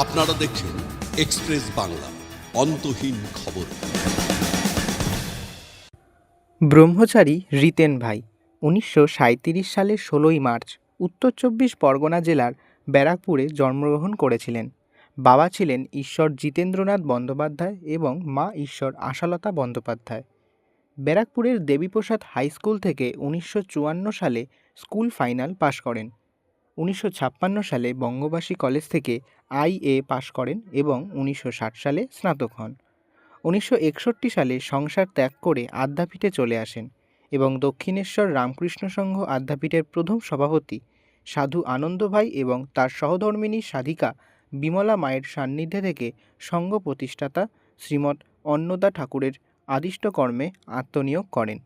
আপনারা দেখছেন এক্সপ্রেস বাংলা, অন্তহীন খবর। ব্রহ্মচারী রিতেন ভাই 1937 সালের 16ই মার্চ উত্তর চব্বিশ পরগনা জেলার ব্যারাকপুরে জন্মগ্রহণ করেছিলেন। বাবা ছিলেন ঈশ্বর জিতেন্দ্রনাথ বন্দ্যোপাধ্যায় এবং মা ঈশ্বর আশালতা বন্দ্যোপাধ্যায়। ব্যারাকপুরের দেবীপ্রসাদ হাই স্কুল থেকে 1954 সালে স্কুল ফাইনাল পাশ করেন। 1956 সালে বঙ্গবাসী কলেজ থেকে IA পাশ করেন এবং 1960 সালে স্নাতক হন। 1961 সালে সংসার ত্যাগ করে আদ্যাপীঠে চলে আসেন এবং দক্ষিণেশ্বর রামকৃষ্ণ সংঘ আদ্যাপীঠের প্রথম সভাপতি সাধু আনন্দ ভাই এবং তার সহধর্মিণী সাধিকা বিমলা মায়ের সান্নিধ্যে থেকে সংঘ প্রতিষ্ঠাতা শ্রীমৎ অন্নদা ঠাকুরের আদিষ্ট কর্মে আত্মনিয়োগ করেন।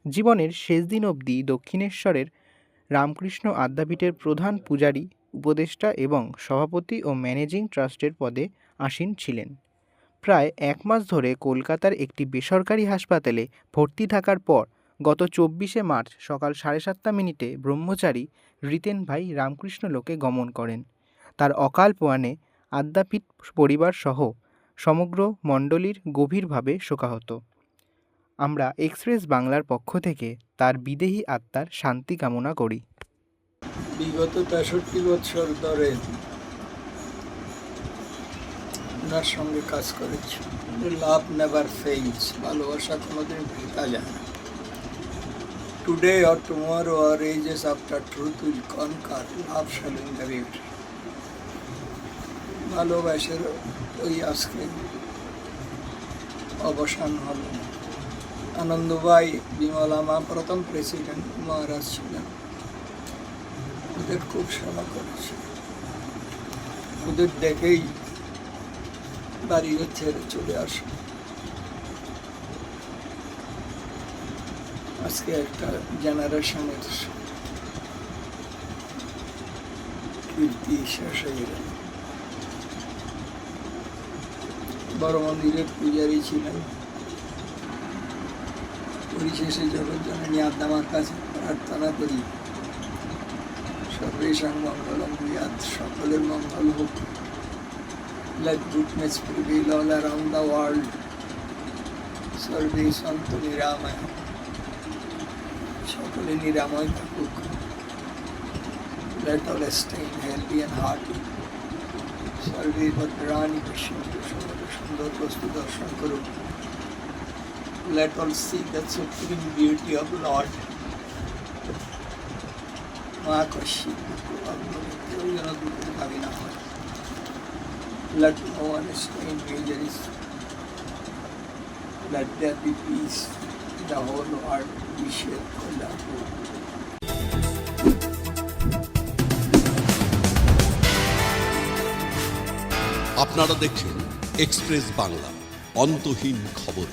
জীবনের শেষ দিন অবধি দক্ষিণেশ্বরের রামকৃষ্ণ আদ্যাপীঠের প্রধান পূজারী, উপদেষ্টা এবং সভাপতি ও ম্যানেজিং ট্রাস্টের পদে আসীন ছিলেন। প্রায় 1 মাস ধরে কলকাতার একটি বেসরকারি হাসপাতালে ভর্তি থাকার পর গত 24শে মার্চ সকাল 7:30 ব্রহ্মচারী রিতেন ভাই রামকৃষ্ণ লোকে গমন করেন। তার অকাল প্রয়াণে আদ্যাপীঠ পরিবার সহ সমগ্র মণ্ডলীর গভীরভাবে শোকাহত। আমরা এক্সপ্রেস বাংলার পক্ষ থেকে তার বিদেহী আত্মার শান্তি কামনা করি। বিগত 63 বছর ধরে ওনার সঙ্গে কাজ করেছি। লাভ নেভার ফেইলস, ভালোবাসা কোনোদিন ভেতা যায় না। Today or tomorrow or ages after truth will conquer, love shall win the victory. ভালোবাসার ওই আজকে অবসান হল। আনন্দভাই, বিমলা মা প্রথম প্রেসিডেন্ট মহারাজ ছিলেন, ওদের খুব সেবা করেছে। ওদের দেখেই বাড়ি ছেড়ে চলে আসে। আজকে একটা জেনারেশনের কীর্তি শেষ হয়ে গেল। বড় মন্দিরের পূজারী ছিলেন। পরিশেষে জগৎজননী আদ্যামার কাছে প্রার্থনা করি, সর্বেষাং মঙ্গলম ভূয়াৎ, সকলের মঙ্গল হোক। Let goodness prevail all around the world. সর্বে সন্তু নিরাময়, সকলে নিরাময় থাকুক। Let all stay healthy and hearty. সর্বে ভদ্রাণি পশ্যন্তু, সকলে সুন্দর বস্তু দর্শন করুক। Let all see the supreme beauty of Lord. মা কশি কেউ যেন দুঃখে ভাবি না হয়। Let no one stay in miseries. Let there be peace in the whole world. We shall collaborate. আপনারা দেখছেন এক্সপ্রেস বাংলা, অন্তহীন খবর।